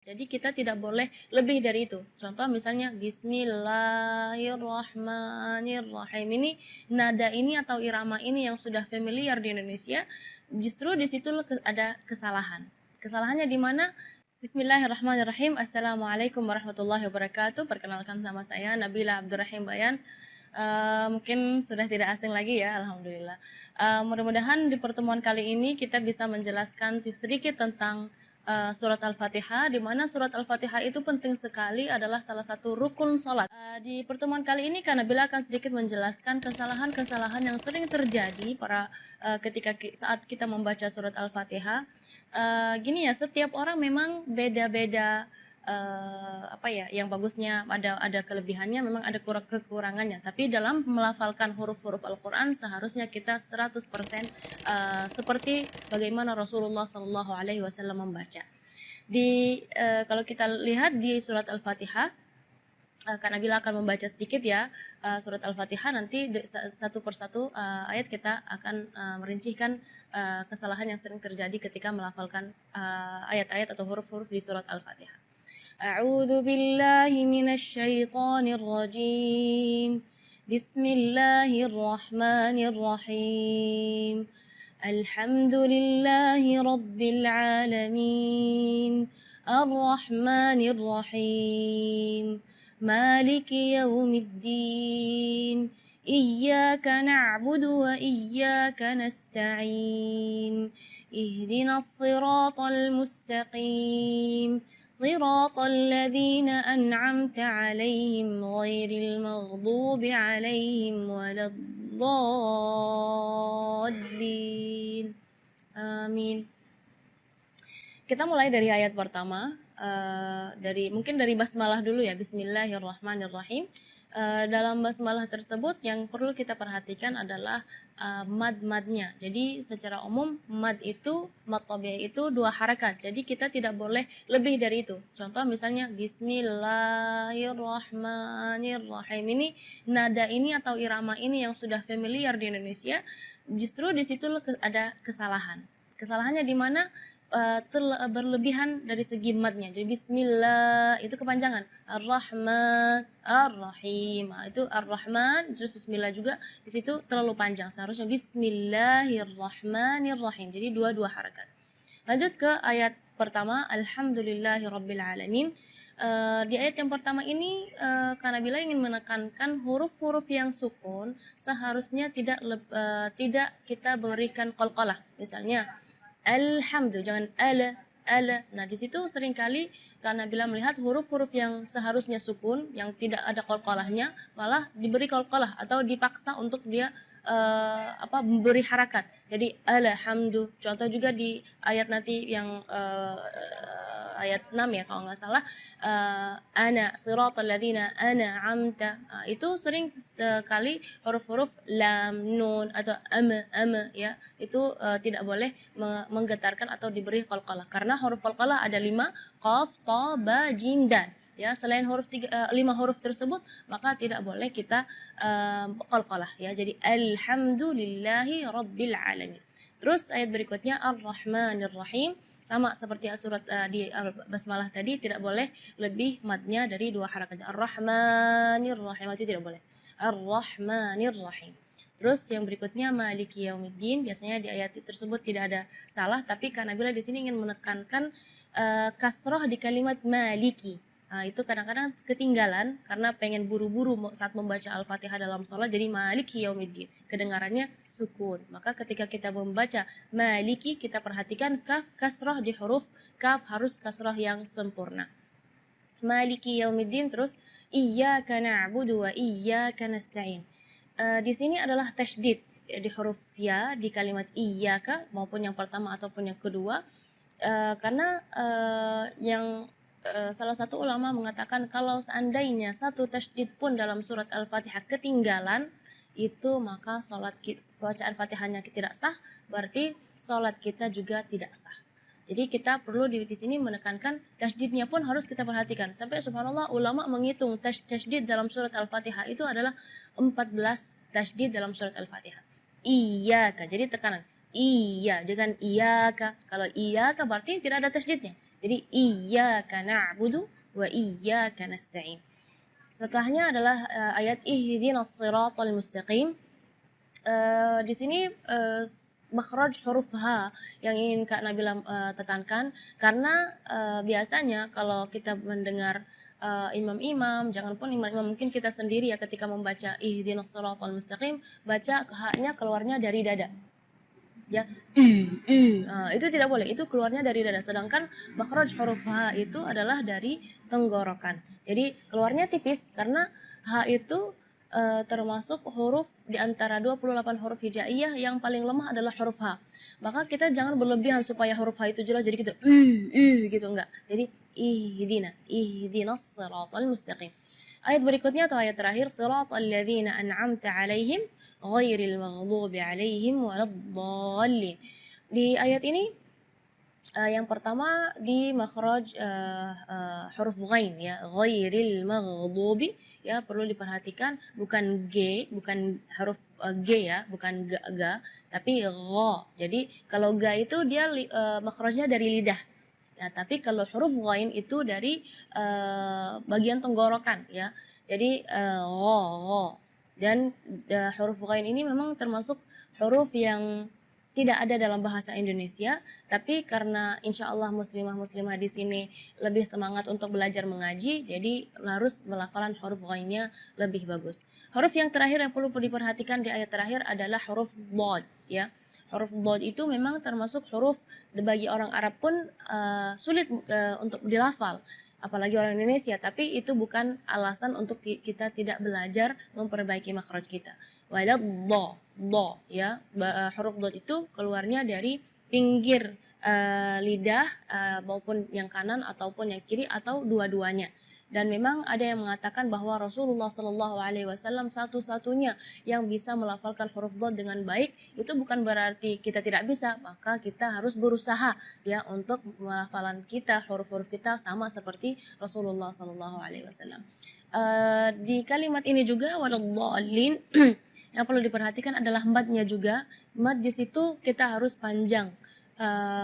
Jadi kita tidak boleh lebih dari itu. Contoh misalnya Bismillahirrahmanirrahim. Ini nada ini atau irama ini yang sudah familiar di Indonesia, justru di situ ada kesalahan. Kesalahannya di mana? Bismillahirrahmanirrahim. Assalamualaikum warahmatullahi wabarakatuh. Perkenalkan nama saya Nabila Abdurrahim Bayan. Mungkin sudah tidak asing lagi ya, alhamdulillah. Mudah-mudahan di pertemuan kali ini kita bisa menjelaskan sedikit tentang surat Al-Fatihah, di mana surat Al-Fatihah itu penting sekali, adalah salah satu rukun sholat. Di pertemuan kali ini Kak Nabila akan sedikit menjelaskan kesalahan-kesalahan yang sering terjadi ketika saat kita membaca surat Al-Fatihah. Gini ya, setiap orang memang beda-beda, yang bagusnya ada kelebihannya, memang ada kekurangannya. Tapi dalam melafalkan huruf-huruf Al-Quran seharusnya kita 100% seperti bagaimana Rasulullah Shallallahu Alaihi Wasallam membaca. Kalau kita lihat di surat Al-Fatihah, Kak Nabila akan membaca sedikit ya surat Al-Fatihah, nanti satu persatu ayat kita akan merincikan kesalahan yang sering terjadi ketika melafalkan ayat-ayat atau huruf-huruf di surat Al-Fatihah. A'udzu billahi minasy syaithanir rajim. Bismillahirrahmanirrahim. Alhamdulillahi rabbil alamin. Ar-Rahmanir Rahim. Maliki yaumiddin. Iyyaka na'budu wa iyyaka nasta'in. Ihdinas siratal mustaqim. صراط الذين أنعمت عليهم غير المغضوب عليهم ولا الضالين. Amin. Kita mulai dari ayat pertama, mungkin dari basmalah dulu ya. Bismillahirrahmanirrahim. Dalam basmalah tersebut yang perlu kita perhatikan adalah mad-madnya. Jadi secara umum mad tabi'i itu 2 harakat. Jadi kita tidak boleh lebih dari itu. Contoh misalnya Bismillahirrahmanirrahim. Ini nada ini atau irama ini yang sudah familiar di Indonesia, justru di situ ada kesalahan. Kesalahannya di mana? Berlebihan dari segi madnya. Jadi bismillah itu kepanjangan. Ar-Rahman, Ar-Rahim. Itu Ar-Rahman terus bismillah juga, di situ terlalu panjang. Seharusnya Bismillahirrahmanirrahim. Jadi dua harakat. Lanjut ke ayat pertama, Alhamdulillahirabbil alamin. Di ayat yang pertama ini Kak Nabila ingin menekankan huruf-huruf yang sukun seharusnya tidak kita berikan qalqalah. Misalnya alhamdu, jangan ala. Nah, di situ seringkali karena bila melihat huruf-huruf yang seharusnya sukun, yang tidak ada qalqalahnya, malah diberi qalqalah atau dipaksa untuk dia memberi harakat. Jadi alhamdu. Contoh juga di ayat nanti yang ayat 6 ya kalau nggak salah, ana siratal ladzina an'amta. Itu sering kali huruf-huruf lam, nun atau ama ya, itu tidak boleh menggetarkan atau diberi qalqalah, karena huruf qalqalah ada 5, qaf, ta, ba, jim, dal ya. Selain 5 huruf tersebut maka tidak boleh kita qalqalah ya. Jadi alhamdulillahi rabbil alamin. Terus ayat berikutnya Ar-Rahmanir Rahim, sama seperti surat di basmalah tadi, tidak boleh lebih madnya dari 2 harakat. Ar-Rahmanir Rahim itu tidak boleh. Ar-Rahmanir Rahim. Terus yang berikutnya Maliki Yaumiddin, biasanya di ayat tersebut tidak ada salah, tapi Kak Nabila di sini ingin menekankan kasroh di kalimat Maliki. Nah, itu kadang-kadang ketinggalan karena pengen buru-buru saat membaca Al-Fatihah dalam sholat, jadi Maliki Yaumiddin, kedengarannya sukun. Maka ketika kita membaca Maliki, kita perhatikan kaf kasroh di huruf kaf, harus kasroh yang sempurna. Maliki Yaumiddin. Terus Iyyaka na'budu wa iyyaka nasta'in. Di sini adalah tasydid di huruf ya di kalimat iyyaka, maupun yang pertama ataupun yang kedua, karena salah satu ulama mengatakan kalau seandainya satu tasydid pun dalam surat Al-Fatihah ketinggalan, itu maka bacaan Fatihahnya tidak sah, berarti sholat kita juga tidak sah. Jadi kita perlu di sini menekankan tasydidnya pun harus kita perhatikan. Sampai subhanallah ulama menghitung tasydid dalam surat Al-Fatihah itu adalah 14 tasydid dalam surat Al-Fatihah. Iyyaka, jadi tekanan iya dengan iyaka. Kalau iyaka berarti tidak ada tasydidnya. Jadi iyyaka na'budu wa iyyaka nasta'in. Setelahnya adalah ayat ihdinas siratal mustaqim. Di sini makhraj huruf H yang ingin Kak Nabila tekankan, karena biasanya kalau kita mendengar imam-imam, jangan pun imam-imam, mungkin kita sendiri ya, ketika membaca ihdinas siratal mustaqim, baca H-nya keluarnya dari dada. Ya, itu tidak boleh, itu keluarnya dari dada. Sedangkan makhraj huruf H itu adalah dari tenggorokan. Jadi keluarnya tipis karena H itu termasuk huruf di antara 28 huruf hijaiyah yang paling lemah adalah huruf H. Maka kita jangan berlebihan supaya huruf H itu jelas, jadi kita gitu, enggak. Jadi ihdinas siratal mustaqim. Ayat berikutnya atau ayat terakhir, siratal ladzina an'amta 'alaihim ghairil maghdubi 'alaihim waladdallin. Di ayat ini yang pertama di makhraj huruf ghain ya, ghairil maghdubi ya, perlu diperhatikan, bukan G, bukan huruf G ya, bukan ga, tapi gha. Jadi kalau ga itu dia makhrajnya dari lidah. Ya, tapi kalau huruf ghain itu dari bagian tenggorokan ya. Jadi gha. Dan huruf ghain ini memang termasuk huruf yang tidak ada dalam bahasa Indonesia, tapi karena insya Allah muslimah-muslimah di sini lebih semangat untuk belajar mengaji, jadi harus melafalan huruf ghainnya lebih bagus. Huruf yang terakhir yang perlu diperhatikan di ayat terakhir adalah huruf dhad ya. Huruf dhad itu memang termasuk huruf bagi orang Arab pun sulit untuk dilafal, apalagi orang Indonesia, tapi itu bukan alasan untuk kita tidak belajar memperbaiki makhraj kita. Walad do ya, huruf dot itu keluarnya dari pinggir lidah maupun yang kanan ataupun yang kiri atau dua-duanya. Dan memang ada yang mengatakan bahwa Rasulullah Shallallahu Alaihi Wasallam satu-satunya yang bisa melafalkan huruf dot dengan baik. Itu bukan berarti kita tidak bisa, maka kita harus berusaha ya untuk melafalan kita, huruf-huruf kita sama seperti Rasulullah Shallallahu Alaihi Wasallam. Di kalimat ini juga waladdallin yang perlu diperhatikan adalah madnya juga. Mad di situ kita harus panjang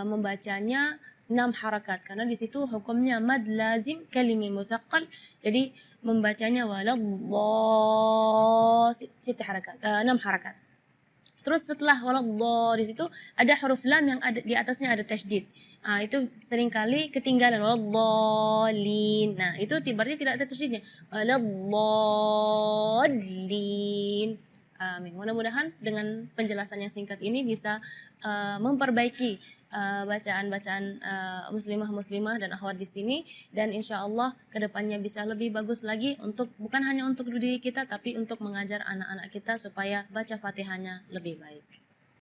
membacanya 6 harakat, karena di situ hukumnya mad lazim kalimi musaqqal. Jadi membacanya waladdallin 6 harakat. Terus setelah waladhdallin di situ ada huruf lam yang ada di atasnya ada tasydid. Itu seringkali ketinggalan waladdallin. Nah, itu berarti tidak ada tasydidnya. Waladdallin. Amin. Mudah-mudahan dengan penjelasan yang singkat ini bisa memperbaiki bacaan-bacaan muslimah-muslimah dan akhwat di sini, dan insya Allah kedepannya bisa lebih bagus lagi, untuk bukan hanya untuk diri kita tapi untuk mengajar anak-anak kita supaya baca Fatihahnya lebih baik.